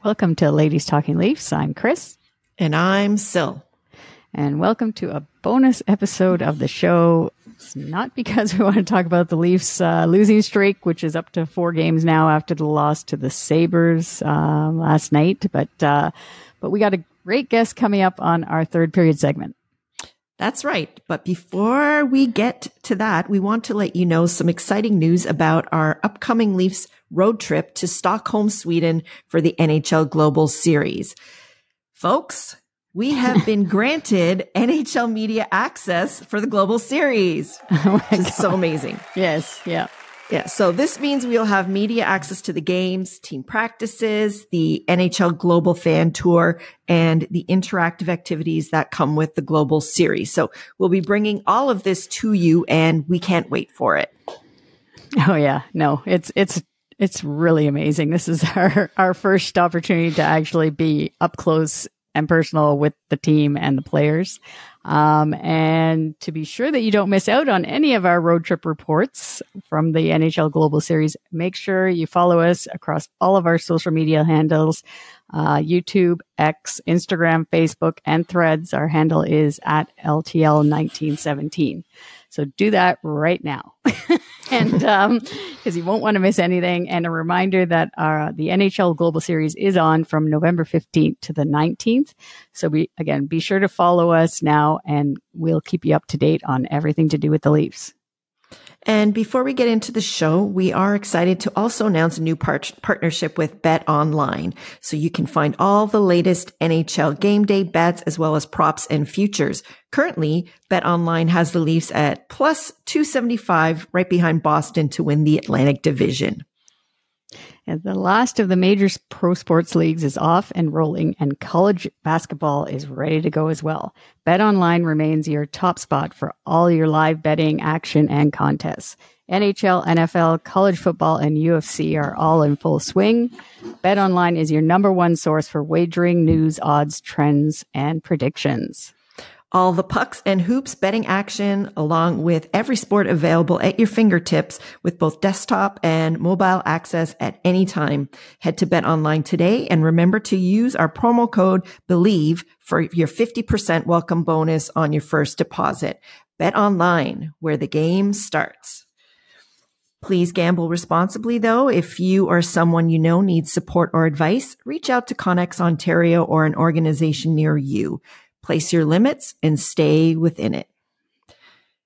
Welcome to Ladies Talking Leafs. I'm Chris. And I'm Sil. And welcome to a bonus episode of the show. It's not because we want to talk about the Leafs losing streak, which is up to 4 games now after the loss to the Sabres last night. But we got a great guest coming up on our third period segment. That's right. But before we get to that, we want to let you know some exciting news about our upcoming Leafs road trip to Stockholm, Sweden for the NHL Global Series. Folks, we have been granted NHL media access for the Global Series. Which is so amazing. Yes. Yeah. Yeah. So this means we'll have media access to the games, team practices, the NHL Global Fan Tour, and the interactive activities that come with the Global Series. So we'll be bringing all of this to you, and we can't wait for it. Oh yeah. No, it's really amazing. This is our first opportunity to actually be up close and personal with the team and the players. And to be sure that you don't miss out on any of our road trip reports from the NHL Global Series, make sure you follow us across all of our social media handles, YouTube, X, Instagram, Facebook, and Threads. Our handle is at LTL1917. So do that right now. And because you won't want to miss anything. And a reminder that the NHL Global Series is on from November 15th to the 19th. So be sure to follow us now, and we'll keep you up to date on everything to do with the Leafs. And before we get into the show, we are excited to also announce a new partnership with Bet Online. So you can find all the latest NHL game day bets as well as props and futures. Currently, Bet Online has the Leafs at plus 275 right behind Boston to win the Atlantic Division. And the last of the major pro sports leagues is off and rolling, and college basketball is ready to go as well. BetOnline remains your top spot for all your live betting, action, and contests. NHL, NFL, college football, and UFC are all in full swing. BetOnline is your number one source for wagering, news, odds, trends, and predictions. All the pucks and hoops betting action, along with every sport available at your fingertips with both desktop and mobile access at any time. Head to BetOnline today and remember to use our promo code BELIEVE for your 50% welcome bonus on your first deposit. BetOnline, where the game starts. Please gamble responsibly, though. If you or someone you know needs support or advice, reach out to Connex Ontario or an organization near you. Place your limits and stay within it.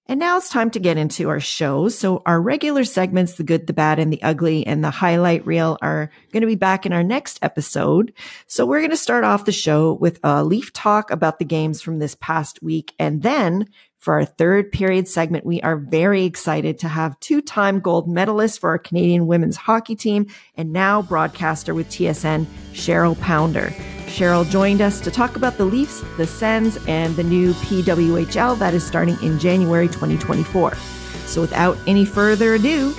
And now it's time to get into our show. So our regular segments, the good, the bad, and the ugly, and the highlight reel are going to be back in our next episode. So we're going to start off the show with a Leaf talk about the games from this past week. And then for our third period segment, we are very excited to have 2-time gold medalist for our Canadian women's hockey team and now broadcaster with TSN, Cheryl Pounder. Cheryl joined us to talk about the Leafs, the Sens, and the new PWHL that is starting in January 2024. So without any further ado,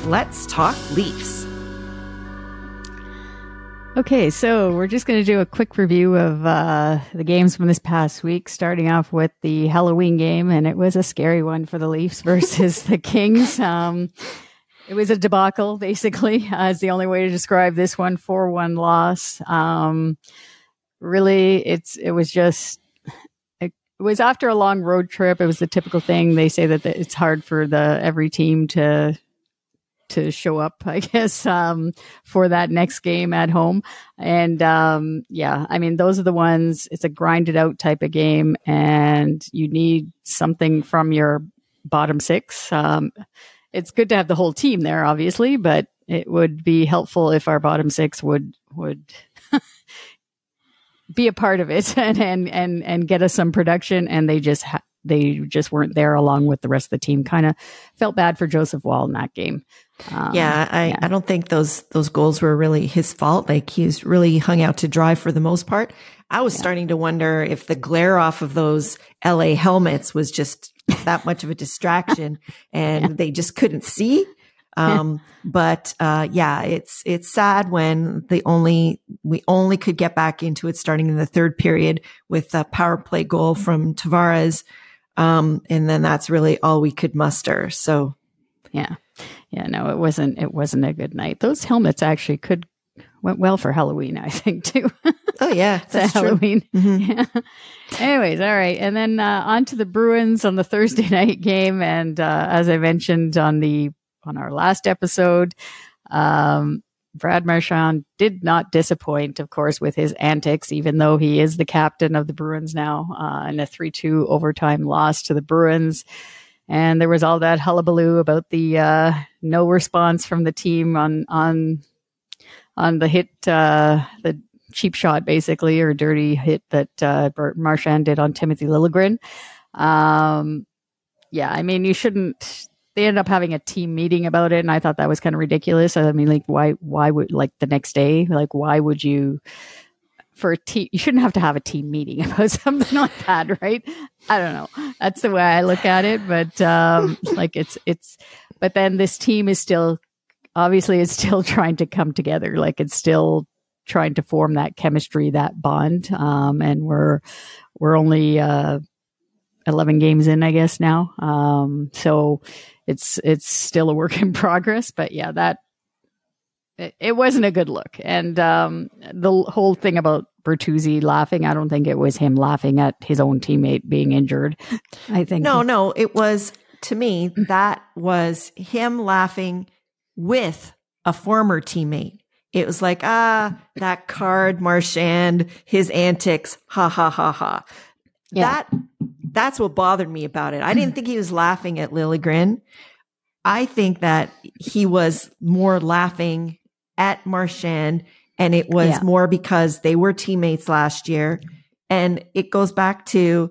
let's talk Leafs. Okay, so we're just going to do a quick review of the games from this past week, starting off with the Halloween game, and it was a scary one for the Leafs versus the Kings. It was a debacle, basically, is the only way to describe this one. 4-1 loss. Really, it was after a long road trip. It was the typical thing. They say that it's hard for every team to show up, I guess, for that next game at home. And I mean, those are the ones. It's a grinded out type of game, and you need something from your bottom six. It's good to have the whole team there, obviously, but it would be helpful if our bottom six would be a part of it and get us some production. And they just weren't there along with the rest of the team. Kind of felt bad for Joseph Wall in that game. I don't think those goals were really his fault. Like, he's really hung out to dry for the most part. I was starting to wonder if the glare off of those LA helmets was just that much of a distraction and they just couldn't see. It's sad when we only could get back into it starting in the third period with a power play goal from Tavares. And then that's really all we could muster. So no, it wasn't a good night. Those helmets actually went well for Halloween, I think, too. Oh, yeah. That's Halloween. Mm-hmm. Yeah. Anyways, all right. And then on to the Bruins on the Thursday night game. And as I mentioned on our last episode, Brad Marchand did not disappoint, of course, with his antics, even though he is the captain of the Bruins now, in a 3-2 overtime loss to the Bruins. And there was all that hullabaloo about the no response from the team on the hit, the cheap shot, basically, or dirty hit that Marchand did on Timothy Liljegren. Yeah, I mean, you shouldn't. They ended up having a team meeting about it, and I thought that was kind of ridiculous. I mean, like, why would, like, the next day, like, why would you, for a team, you shouldn't have to have a team meeting about something like that, right? I don't know. That's the way I look at it, but like, but then this team is still, obviously, it's still trying to come together. Like, it's still trying to form that chemistry, that bond, and we're only 11 games in, I guess, now. So it's still a work in progress, but yeah, it wasn't a good look. And the whole thing about Bertuzzi laughing, I don't think it was him laughing at his own teammate being injured. I think no, it was, to me, that was him laughing with a former teammate. It was like, that card, Marchand, his antics, ha ha ha ha. Yeah. That's what bothered me about it. I didn't think he was laughing at Liljegren. I think that he was more laughing at Marchand, and it was more because they were teammates last year. And it goes back to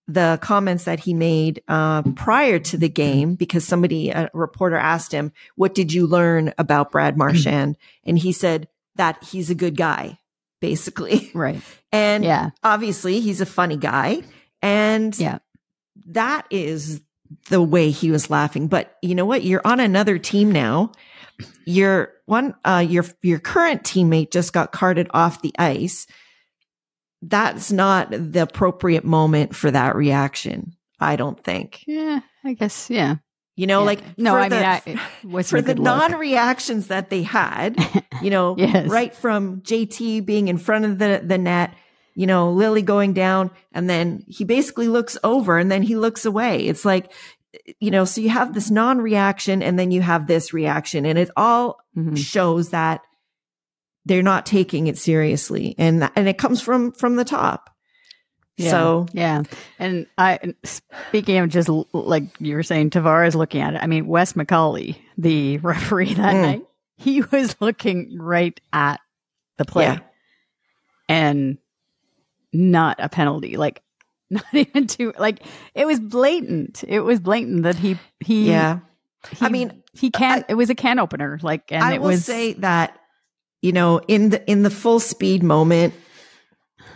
the comments that he made prior to the game, because a reporter asked him, what did you learn about Brad Marchand? And he said that he's a good guy, basically. Right. And obviously he's a funny guy. And that is the way he was laughing. But you know what? You're on another team now. Your current teammate just got carted off the ice. That's not the appropriate moment for that reaction, I don't think. Yeah, I guess. Yeah. You know, like, no, I mean, it wasn't for the non-reactions that they had, you know, right from JT being in front of the net, you know, Lily going down, and then he basically looks over and then he looks away. It's like, you know, so you have this non-reaction and then you have this reaction, and it all shows that they're not taking it seriously. And it comes from the top. Yeah. So, yeah. And speaking of just like you were saying, Tavares looking at it, I mean, Wes McCauley, the referee that night, he was looking right at the play and not a penalty, like not even like it was blatant. It was blatant that he I mean, he can't, it was a can opener. Like, and I will say that, you know, in the full speed moment,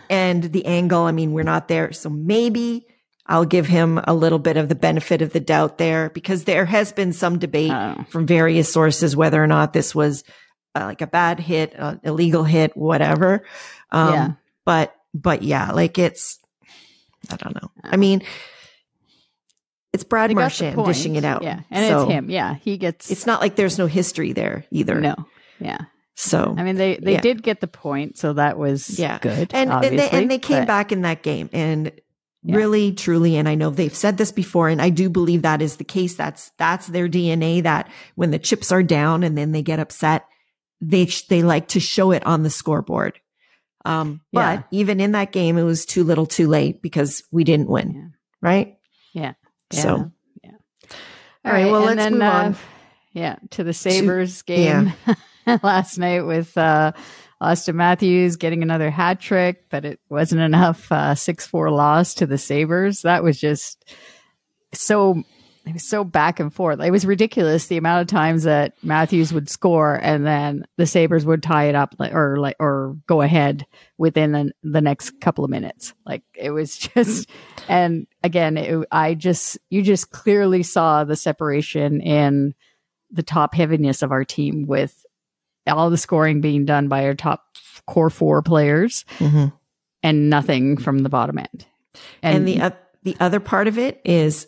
and the angle, I mean, we're not there. So maybe I'll give him a little bit of the benefit of the doubt there, because there has been some debate from various sources whether or not this was like a bad hit, illegal hit, whatever. But yeah, like it's, I don't know. I mean, it's Brad Marchand dishing it out. Yeah. And so, it's him. Yeah. He gets, it's not like there's no history there either. No. Yeah. So, I mean, they did get the point, so that was good. And they came back in that game, and really, truly, and I know they've said this before, and I do believe that is the case. That's their DNA, that when the chips are down and then they get upset, they like to show it on the scoreboard. But even in that game, it was too little too late, because we didn't win. Right. Yeah. So, all right. Well, let's move on. To the Sabres game. Last night with Auston Matthews getting another hat trick, but it wasn't enough. 6-4 loss to the Sabres. That was just it was so back and forth. It was ridiculous the amount of times that Matthews would score and then the Sabres would tie it up or go ahead within the next couple of minutes. Like, it was just, and again, you just clearly saw the separation in the top heaviness of our team, with all the scoring being done by our top core 4 players and nothing from the bottom end. And the other part of it is,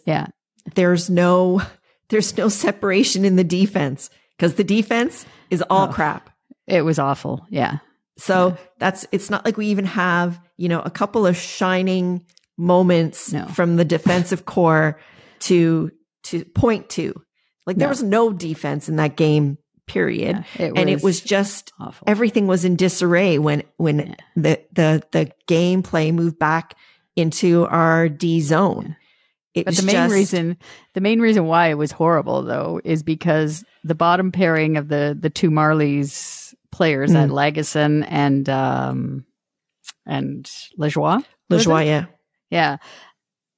there's no separation in the defense, because the defense is all crap. It was awful. Yeah. So it's not like we even have, a couple of shining moments from the defensive core to point to. Like there was no defense in that game, period. Yeah, it was just awful. Everything was in disarray when the gameplay moved back into our D zone. But the main reason why it was horrible though is because the bottom pairing of the two Marlies players, that Lagesson and Lajoie. Lajoie, yeah.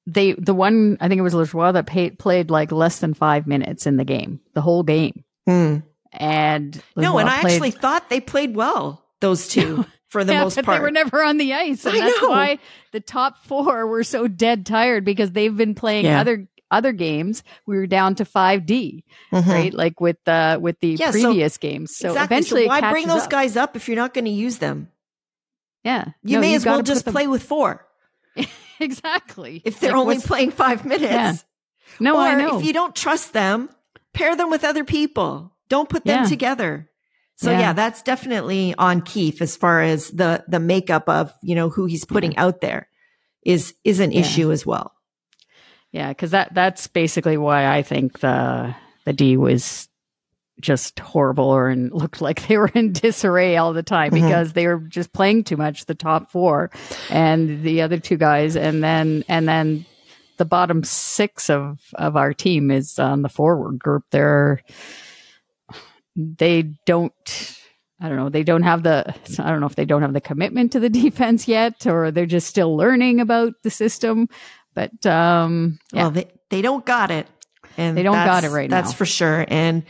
The one, I think it was Lajoie that played like less than 5 minutes in the game, the whole game. And I actually thought they played well, those two. For the most part. They were never on the ice. And that's why the top four were so dead tired, because they've been playing other games. We were down to 5D, right? Like with the previous games. So eventually, why bring those guys up if you're not going to use them? Yeah. You may as well just play with 4. Exactly. If they're only playing 5 minutes. Yeah. No, I know. If you don't trust them, pair them with other people. Don't put them together. So that's definitely on Keefe as far as the makeup of, who he's putting out there is an issue as well. Yeah. Cause that's basically why I think the D was just horrible and looked like they were in disarray all the time because they were just playing too much, the top 4 and the other 2 guys. And then the bottom 6 of our team is on the forward group. They don't have I don't know if they don't have the commitment to the defense yet, or they're just still learning about the system. But well, they don't got it, and they don't got it right now. That's for sure. And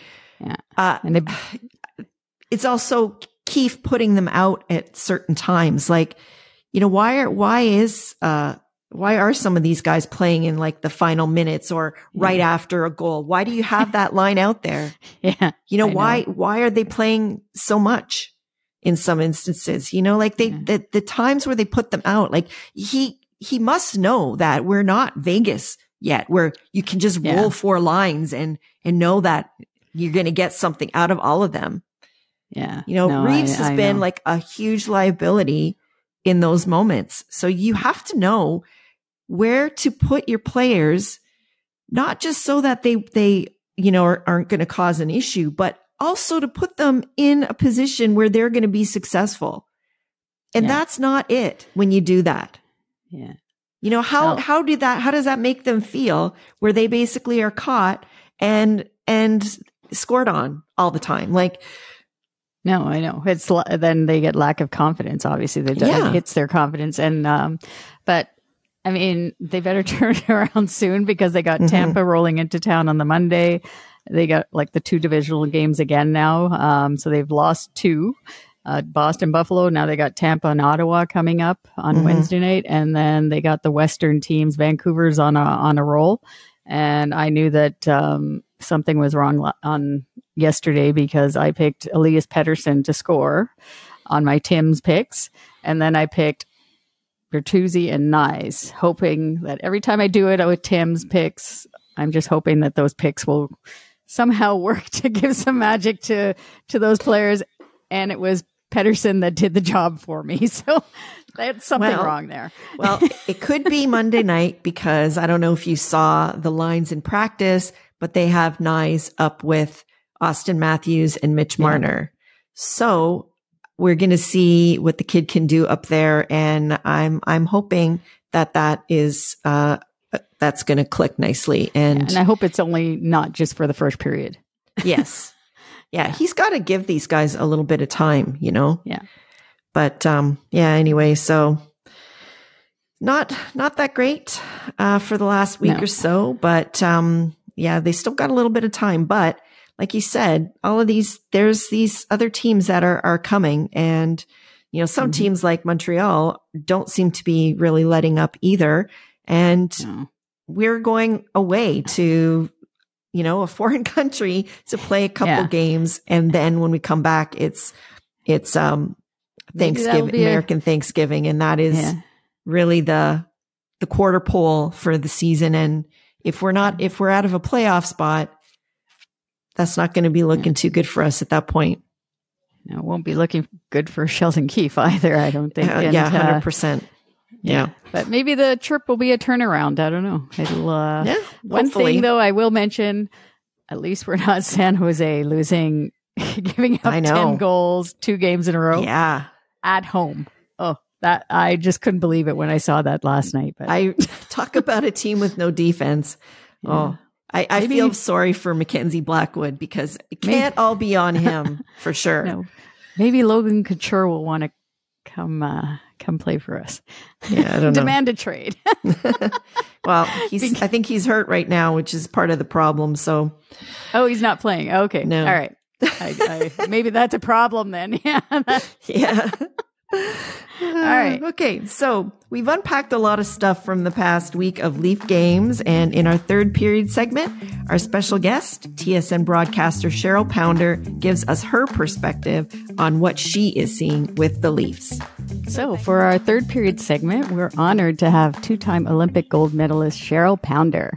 it's also Keefe putting them out at certain times. Like, why are some of these guys playing in like the final minutes or right after a goal? Why do you have that line out there? Why are they playing so much in some instances? The times where they put them out, like he must know that we're not Vegas yet, where you can just roll 4 lines and know that you're going to get something out of all of them. Yeah. Reeves has been like a huge liability in those moments. So you have to know where to put your players, not just so that they aren't going to cause an issue, but also to put them in a position where they're going to be successful. And that's not it when you do that. Yeah. How does that make them feel, where they basically are caught and scored on all the time? Like, no, I know. Then they get lack of confidence. Obviously, it hits their confidence. And, but I mean, they better turn it around soon, because they got Tampa rolling into town on the Monday. They got like the 2 divisional games again now. So they've lost 2, Boston, Buffalo. Now they got Tampa and Ottawa coming up on Wednesday night. And then they got the Western teams. Vancouver's on a roll. And I knew that, something was wrong on yesterday, because I picked Elias Pettersson to score on my Tim's picks. And then I picked Bertuzzi and Nyes, hoping that every time I do it with Tim's picks, I'm just hoping that those picks will somehow work to give some magic to those players. And it was Pettersson that did the job for me. So that's something wrong there. Well, it could be Monday night, because I don't know if you saw the lines in practice, but they have Nyes up with Austin Matthews and Mitch Marner. So we're going to see what the kid can do up there. And I'm hoping that is, that's going to click nicely. And I hope it's only not just for the first period. Yes. Yeah. He's got to give these guys a little bit of time, Yeah. But, anyway, so not that great, for the last week or so, but, they still got a little bit of time. But like you said, there's these other teams that are coming, and, some teams like Montreal don't seem to be really letting up either. And we're going away to, a foreign country to play a couple games. And then when we come back, it's Thanksgiving, American Thanksgiving. And that is really the quarter pole for the season. And if we're out of a playoff spot, that's not going to be looking too good for us at that point. No, it won't be looking good for Sheldon Keefe either, I don't think. And, 100%. Yeah. But maybe the trip will be a turnaround. I don't know. It'll, one hopefully. thing, though, I will mention, at least we're not San Jose losing, giving up 10 goals 2 games in a row. Yeah. At home. Oh, that I just couldn't believe it when I saw that last night. But I talk about a team with no defense. Yeah. Oh, I feel sorry for Mackenzie Blackwood because it can't all be on him for sure. No, maybe Logan Couture will want to come play for us. Yeah, I don't know. Demand a trade. Well, I think he's hurt right now, which is part of the problem. So, he's not playing. Okay, no. All right. Maybe that's a problem then. Yeah. Yeah. All right. Okay. So we've unpacked a lot of stuff from the past week of Leaf games. And in our third period segment, our special guest, TSN broadcaster Cheryl Pounder, gives us her perspective on what she is seeing with the Leafs. So for our third period segment, we're honored to have 2-time Olympic gold medalist Cheryl Pounder.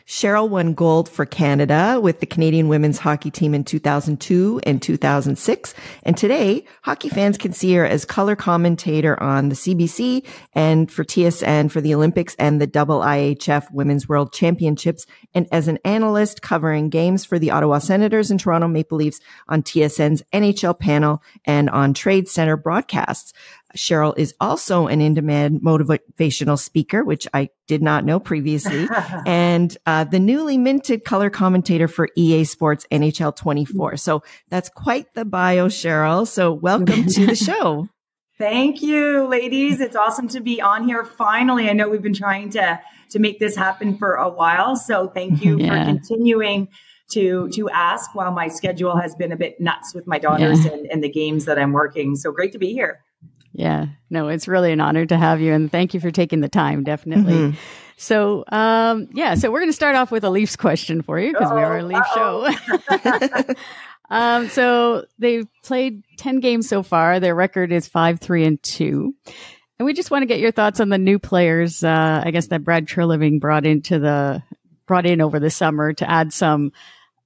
Cheryl won gold for Canada with the Canadian women's hockey team in 2002 and 2006. And today, hockey fans can see her as color commentator on the CBC and for TSN for the Olympics and the IIHF Women's World Championships, and as an analyst covering games for the Ottawa Senators and Toronto Maple Leafs on TSN's NHL panel and on Trade Center broadcasts. Cheryl is also an in-demand motivational speaker, which I did not know previously, and the newly minted color commentator for EA Sports NHL 24. So that's quite the bio, Cheryl. So welcome to the show. Thank you, ladies. It's awesome to be on here finally. I know we've been trying to make this happen for a while. So thank you for continuing to ask while my schedule has been a bit nuts with my daughters and the games that I'm working. So great to be here. Yeah, no, it's really an honor to have you. And thank you for taking the time, definitely. Mm-hmm. So, so we're going to start off with a Leafs question for you because we are a Leaf show. So they've played 10 games so far. Their record is 5-3-2. And we just want to get your thoughts on the new players, I guess that Brad Treliving brought in over the summer to add some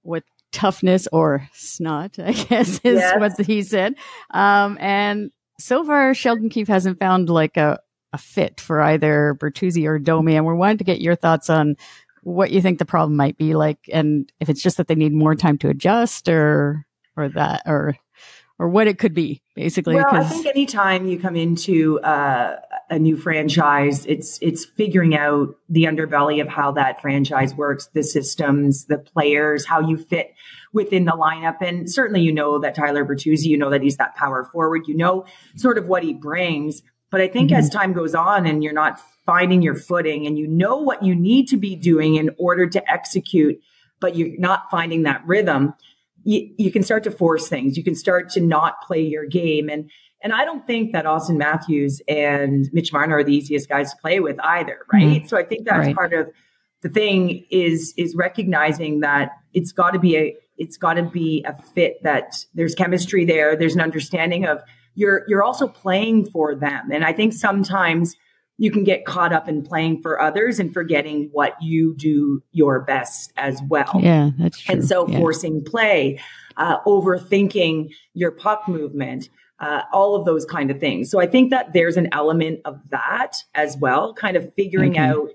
with toughness or snot, I guess is what he said. And so far, Sheldon Keefe hasn't found like a fit for either Bertuzzi or Domi, and we wanted to get your thoughts on what you think the problem might be like, and if it's just that they need more time to adjust, or what it could be, basically. Well, I think anytime you come into a new franchise, it's figuring out the underbelly of how that franchise works, the systems, the players, how you fit within the lineup. And certainly, you know that Tyler Bertuzzi, you know that he's that power forward, you know sort of what he brings. But I think as time goes on and you're not finding your footing and you know what you need to be doing in order to execute, but you're not finding that rhythm, you can start to force things. You can start to not play your game. And I don't think that Austin Matthews and Mitch Marner are the easiest guys to play with either, right? So I think that's part of the thing is recognizing that it's got to be a fit, that there's chemistry there. There's an understanding of you're also playing for them. And I think sometimes you can get caught up in playing for others and forgetting what you do your best as well. Yeah, that's true. And so forcing play, overthinking your puck movement, all of those kind of things. So I think that there's an element of that as well, kind of figuring out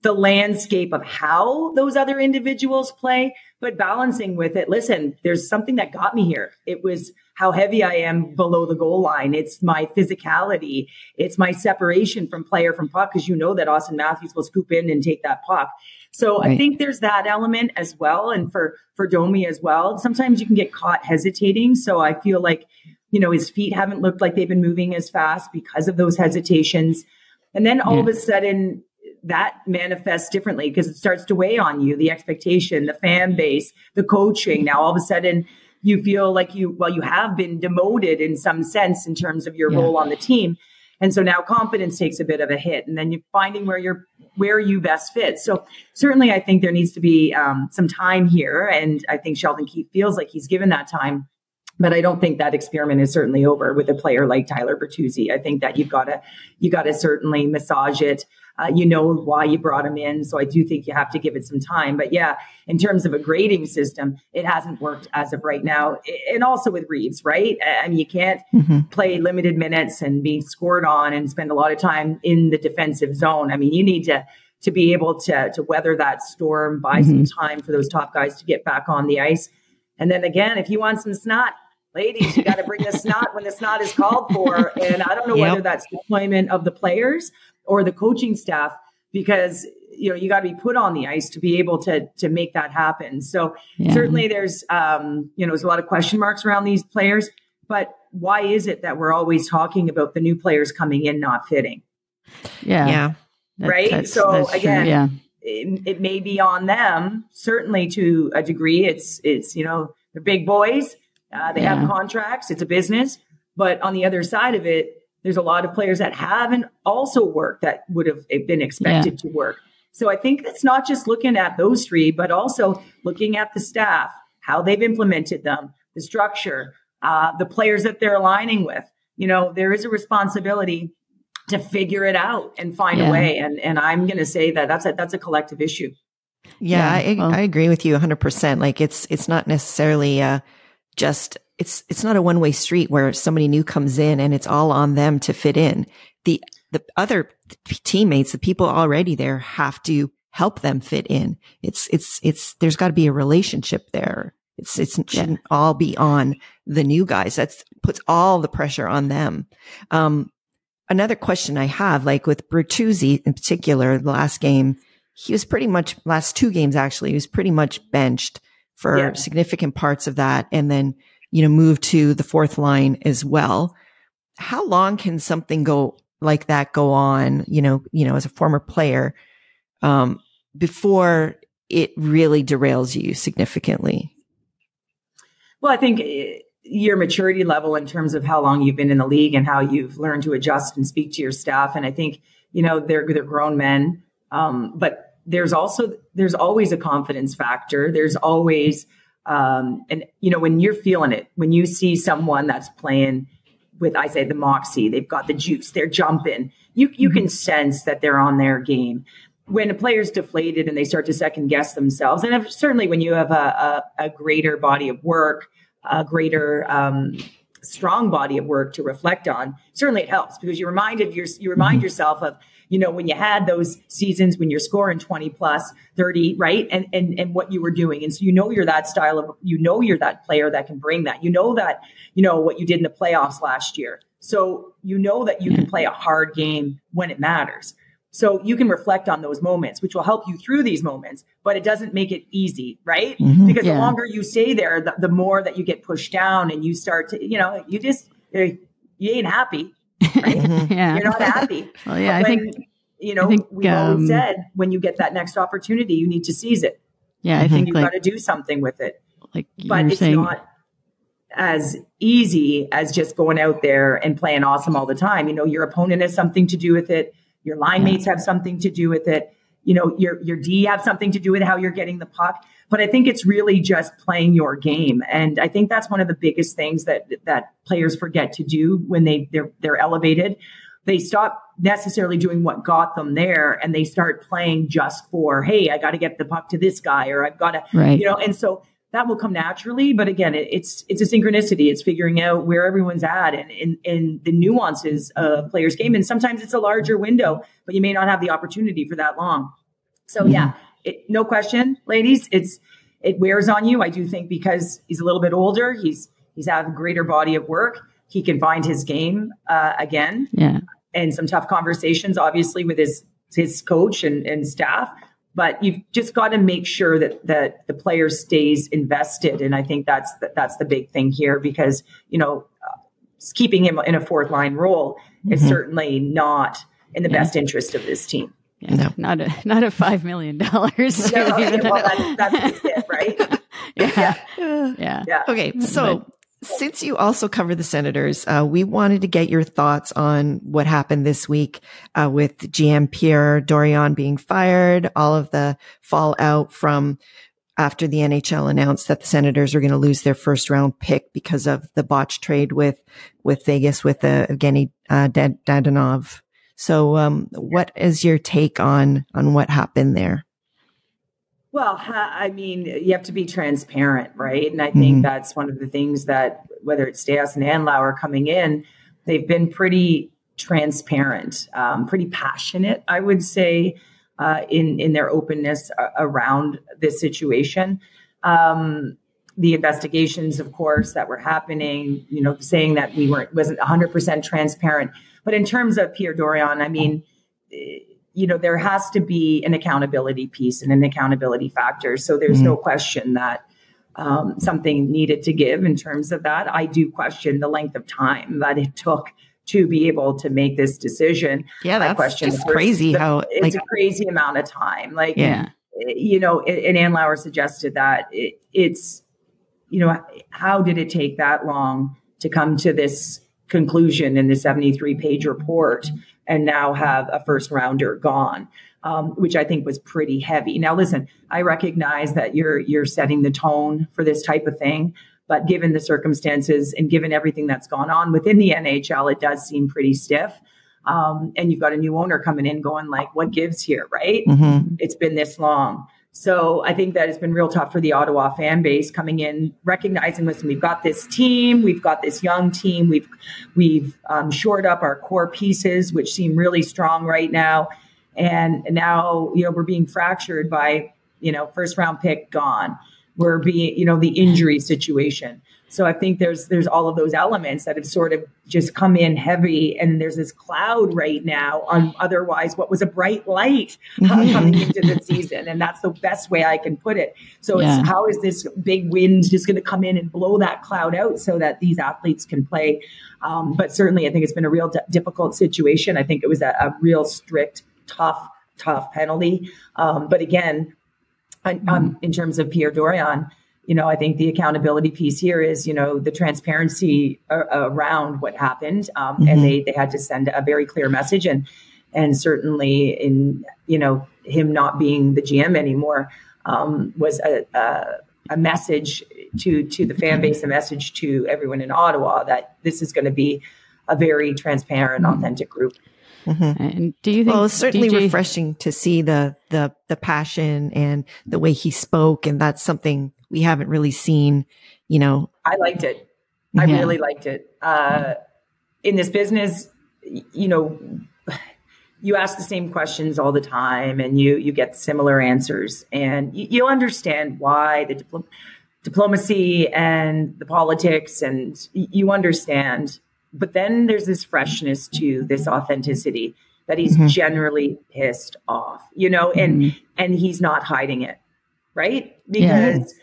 the landscape of how those other individuals play, but balancing with it. Listen, there's something that got me here. It was how heavy I am below the goal line. It's my physicality. It's my separation from puck, because you know that Austin Matthews will scoop in and take that puck. So I think there's that element as well. And for Domi as well, sometimes you can get caught hesitating. So I feel like, his feet haven't looked like they've been moving as fast because of those hesitations. And then all of a sudden, that manifests differently because it starts to weigh on you, the expectation, the fan base, the coaching. Now, all of a sudden, you feel like you have been demoted in some sense in terms of your role on the team. And so now confidence takes a bit of a hit, and then you're finding where you best fit. So certainly I think there needs to be some time here. And I think Sheldon Keefe feels like he's given that time. But I don't think that experiment is certainly over with a player like Tyler Bertuzzi. I think that you got to certainly massage it, You know why you brought him in. So I do think you have to give it some time. But yeah, in terms of a grading system, it hasn't worked as of right now. And also with Reeves, right? I mean, you can't play limited minutes and be scored on and spend a lot of time in the defensive zone. I mean, you need to be able to weather that storm, buy some time for those top guys to get back on the ice. And then again, if you want some snot, ladies, you got to bring the snot when the snot is called for. And I don't know whether that's deployment of the players or the coaching staff, because, you know, you got to be put on the ice to be able to make that happen. So certainly there's, there's a lot of question marks around these players, but why is it that we're always talking about the new players coming in, not fitting? Yeah. Right. That's again, it may be on them, certainly to a degree. It's, they're big boys. They have contracts. It's a business. But on the other side of it, there's a lot of players that haven't also worked that would have been expected to work. So I think it's not just looking at those three, but also looking at the staff, how they've implemented them, the structure, the players that they're aligning with. You know, there is a responsibility to figure it out and find a way. And I'm going to say that that's a collective issue. Yeah, I agree with you 100%. Like it's not necessarily it's not a one-way street where somebody new comes in and it's all on them to fit in. The other teammates, the people already there, have to help them fit in. There's got to be a relationship there. It shouldn't all be on the new guys. That puts all the pressure on them. Another question I have, like with Bertuzzi in particular, the last game, he was pretty much, last two games actually, he was pretty much benched for significant parts of that. And then, moved to the fourth line as well. How long can something go like that go on, as a former player, before it really derails you significantly? Well, I think your maturity level in terms of how long you've been in the league and how you've learned to adjust and speak to your staff. And I think, they're grown men. But there's always a confidence factor. There's always, when you're feeling it, when you see someone that's playing with, I say, the moxie, they've got the juice, they're jumping, you can sense that they're on their game. When a player's deflated and they start to second guess themselves, and certainly when you have a greater body of work, a greater strong body of work to reflect on, certainly it helps, because you remind yourself of, when you had those seasons when you're scoring 20 plus 30, right? And what you were doing. And so, you're that style of, you're that player that can bring that, that, what you did in the playoffs last year. So, that you can play a hard game when it matters. So you can reflect on those moments, which will help you through these moments, but it doesn't make it easy, right? Because the longer you stay there, the more that you get pushed down and you start to, you ain't happy. Right? You're not happy. Well, I think we've always said when you get that next opportunity, you need to seize it. Yeah, I think you've got to do something with it. But it's not as easy as just going out there and playing awesome all the time. Your opponent has something to do with it. Your line mates have something to do with it. Your D have something to do with how you're getting the puck. But I think it's really just playing your game. And I think that's one of the biggest things that players forget to do when they're elevated. They stop necessarily doing what got them there, and they start playing just for, hey, I got to get the puck to this guy, or I've got to, and so that will come naturally. But again, it's a synchronicity. It's figuring out where everyone's at and the nuances of players' game. And sometimes it's a larger window, but you may not have the opportunity for that long. So no question, ladies, it wears on you. I do think because he's a little bit older, he's had a greater body of work. He can find his game again. Yeah. And some tough conversations, obviously, with his coach and staff. But you've just got to make sure that the player stays invested. And I think that's the big thing here, because, keeping him in a fourth line role is certainly not in the best interest of this team. Yeah, no. Not a $5 million. That's it, right? Yeah. Okay, so since you also cover the Senators, we wanted to get your thoughts on what happened this week with GM Pierre Dorion being fired, all of the fallout from after the NHL announced that the Senators are going to lose their first round pick because of the botched trade with Vegas with Evgeny Dadonov. So, what is your take on what happened there? Well, I mean, you have to be transparent, right? And I think that's one of the things that, whether it's Stas and Andlauer coming in, they've been pretty transparent, pretty passionate, I would say, in their openness around this situation. The investigations, of course, that were happening, saying that wasn't 100% transparent. But in terms of Pierre Dorion, I mean, there has to be an accountability piece and an accountability factor. So there's no question that something needed to give in terms of that. I do question the length of time that it took to be able to make this decision. Yeah, that's just crazy. It's a crazy amount of time. And Andlauer suggested that it's, how did it take that long to come to this conclusion in the 73-page report and now have a first rounder gone, which I think was pretty heavy. Now, listen, I recognize that you're setting the tone for this type of thing, but given the circumstances and given everything that's gone on within the NHL, it does seem pretty stiff. And you've got a new owner coming in going like, what gives here, right? It's been this long. So I think that it's been real tough for the Ottawa fan base coming in, recognizing, listen, we've got this team, we've got this young team, we've shored up our core pieces, which seem really strong right now. And now, we're being fractured by, first round pick gone. We're being, the injury situation. So I think there's all of those elements that have sort of just come in heavy, and there's this cloud right now on otherwise what was a bright light coming into the season. And that's the best way I can put it. So it's how is this big wind just going to come in and blow that cloud out so that these athletes can play? But certainly I think it's been a real difficult situation. I think it was a real strict, tough penalty. But again, in terms of Pierre Dorion, I think the accountability piece here is, the transparency around what happened. And they had to send a very clear message. And certainly in, him not being the GM anymore was a message to the fan base, a message to everyone in Ottawa that this is going to be a very transparent, authentic group. And do you think? Well, it's certainly refreshing to see the passion and the way he spoke, and that's something we haven't really seen. I liked it. I really liked it. In this business, you ask the same questions all the time, and you get similar answers, and you understand why the diplomacy and the politics, and you understand. But then there's this freshness to this authenticity that he's generally pissed off, and he's not hiding it, right? Because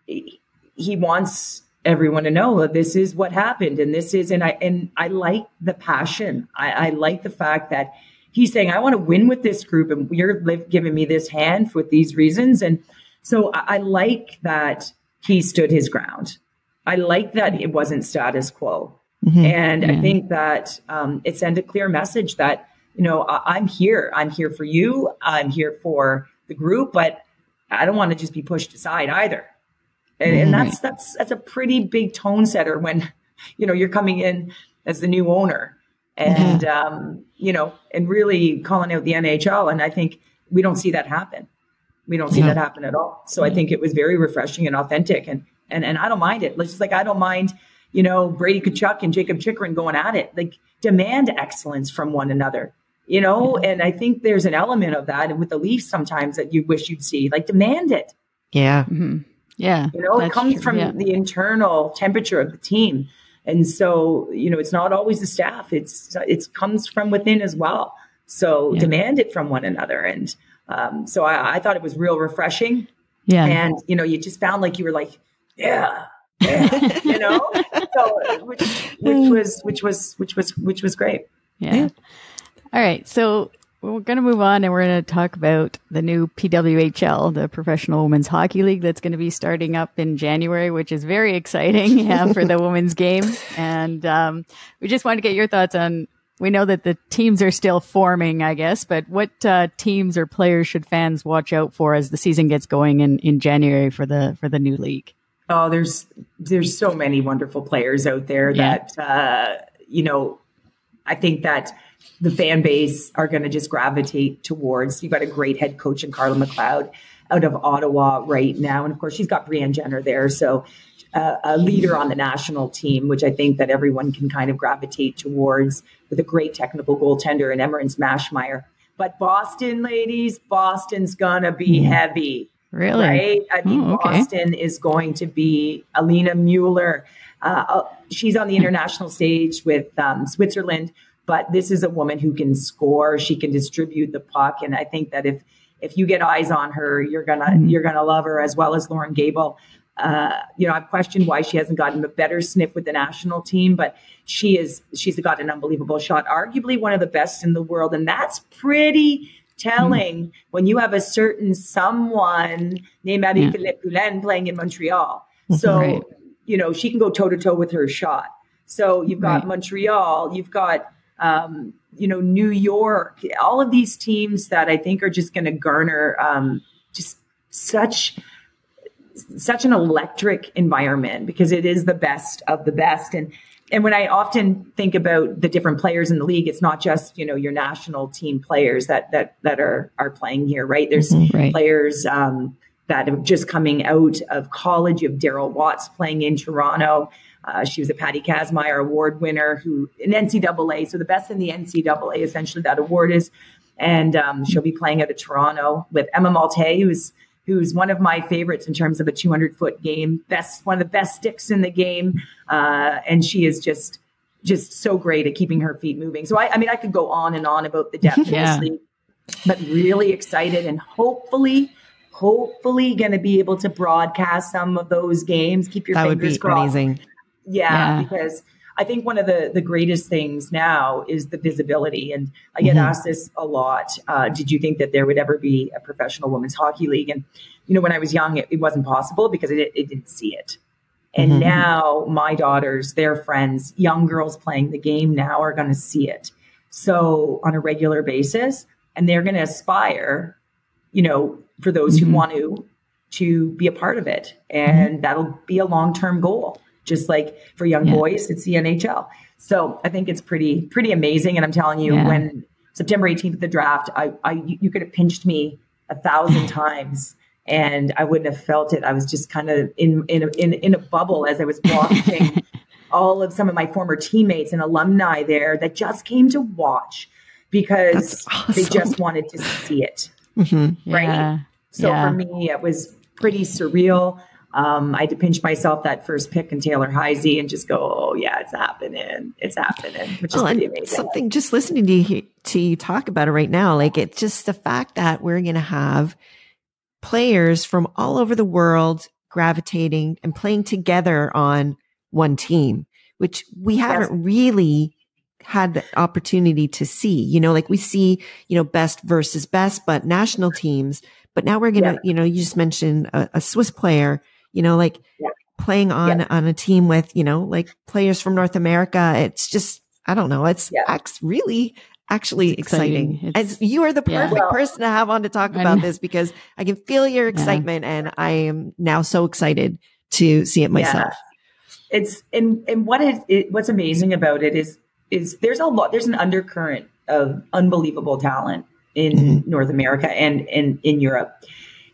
he wants everyone to know that this is what happened, and this is, and I like the passion. I like the fact that he's saying, I want to win with this group, and you're giving me this hand with these reasons. And so I like that he stood his ground. I like that it wasn't status quo. And I think that it sent a clear message that, I'm here. I'm here for you. I'm here for the group, but I don't want to just be pushed aside either. And that's a pretty big tone setter when, you're coming in as the new owner and, and really calling out the NHL. And I think we don't see that happen. We don't see that happen at all. So I think it was very refreshing and authentic, and I don't mind it. It's just like, I don't mind, Brady Tkachuk and Jacob Chychrun going at it, like demand excellence from one another, and I think there's an element of that with the Leafs sometimes that you wish you'd see, like demand it. Yeah. It comes from the internal temperature of the team. And so, it's not always the staff. It comes from within as well. So demand it from one another. And so I thought it was real refreshing. Yeah. And, you just found like you were like, so which was great. Yeah. All right. So we're going to move on, and we're going to talk about the new PWHL, the Professional Women's Hockey League, that's going to be starting up in January, which is very exciting for the women's game. And we just want to get your thoughts on. We know that the teams are still forming, I guess, but what teams or players should fans watch out for as the season gets going in January for the new league? Oh, there's so many wonderful players out there that, I think that the fan base are going to just gravitate towards. You've got a great head coach in Carla McLeod out of Ottawa right now. And of course, she's got Brianne Jenner there. So a leader on the national team, which I think that everyone can kind of gravitate towards, with a great technical goaltender in Emmerich Mashmeyer. But Boston, ladies, Boston's going to be heavy. Really? Right? I mean, Boston is going to be Alina Mueller. She's on the international stage with Switzerland, but this is a woman who can score. She can distribute the puck. And I think that if you get eyes on her, you're gonna love her, as well as Lauren Gable. I've questioned why she hasn't gotten a better sniff with the national team, but she's got an unbelievable shot, arguably one of the best in the world. And that's pretty telling when you have a certain someone named Marie-Philippe Poulin playing in Montreal. So, she can go toe to toe with her shot. So you've got Montreal, you've got, New York, all of these teams that I think are just going to garner just such an electric environment, because it is the best of the best. And when I often think about the different players in the league, it's not just, your national team players that are playing here, right? There's players that are just coming out of college. You have Daryl Watts playing in Toronto. She was a Patty Kazmaier Award winner, who in NCAA. So the best in the NCAA, essentially, that award is. And she'll be playing out of Toronto with Emma Malte, who's one of my favorites in terms of a 200-foot game, one of the best sticks in the game. And she is just so great at keeping her feet moving. So I could go on and on about the depth of this league, but really excited, and hopefully going to be able to broadcast some of those games. Keep your fingers crossed. That would be amazing. Yeah, because I think one of the greatest things now is the visibility. And I get asked this a lot. Did you think that there would ever be a professional women's hockey league? And, when I was young, it wasn't possible because it didn't see it. And now my daughters, their friends, young girls playing the game now are going to see it. So on a regular basis, and they're going to aspire, for those who want to be a part of it. And that'll be a long-term goal. Just like for young boys, it's the NHL. So I think it's pretty amazing. And I'm telling you, when September 18th, the draft, you could have pinched me 1,000 times and I wouldn't have felt it. I was just kind of in a bubble as I was watching all of some of my former teammates and alumni there that just came to watch because they just wanted to see it. Right. Yeah. So for me, it was pretty surreal. I had to pinch myself that first pick in Taylor Heisey and just go, oh yeah, it's happening, which is pretty amazing. Something, just listening to you talk about it right now, like it's just the fact that we're going to have players from all over the world gravitating and playing together on one team, which we haven't really had the opportunity to see, like we see, best versus best, but national teams. But now we're going to, you just mentioned a Swiss player, playing on a team with, like players from North America. It's just, I don't know. It's really actually exciting. As you are the perfect person to have on to talk about this, because I can feel your excitement and I am now so excited to see it myself. It's, and what's amazing about it is there's an undercurrent of unbelievable talent in North America and in Europe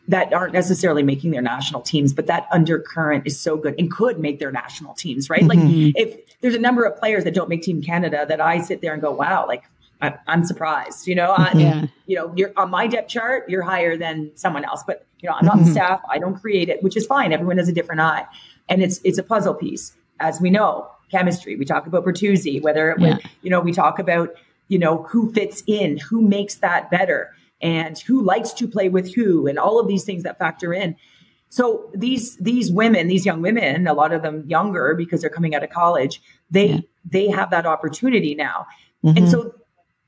that aren't necessarily making their national teams, but that undercurrent is so good and could make their national teams, right? Like if there's a number of players that don't make Team Canada that I sit there and go, wow, like I'm surprised, you're on my depth chart, you're higher than someone else, but I'm not the staff. I don't create it, which is fine. Everyone has a different eye, and it's a puzzle piece, as we know. Chemistry. We talk about Bertuzzi, we talk about, who fits in, who makes that better, and who likes to play with who, and all of these things that factor in. So these women, these young women, a lot of them younger because they're coming out of college, they have that opportunity now. And so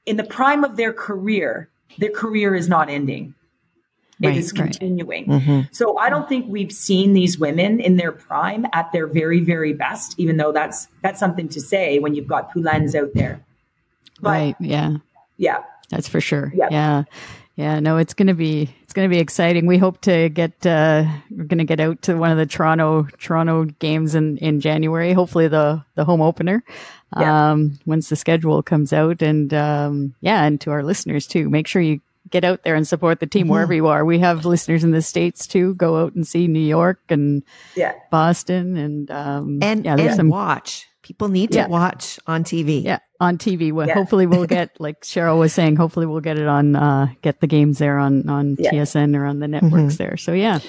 in the prime of their career is not ending. It is continuing. So I don't think we've seen these women in their prime at their very, very best, even though that's something to say when you've got Poulins out there. But, Yeah. That's for sure. Yeah. No, it's going to be It's going to be exciting. We hope to we're going to get out to one of the Toronto games in January, hopefully the home opener, once the schedule comes out. And, and to our listeners too, make sure you get out there and support the team wherever you are. We have listeners in the States too. Go out and see New York and Boston and watch. People need to watch on TV. Yeah, on TV. Well, hopefully we'll get, like Cheryl was saying, hopefully we'll get it on, get the games there on TSN or on the networks there. So yeah.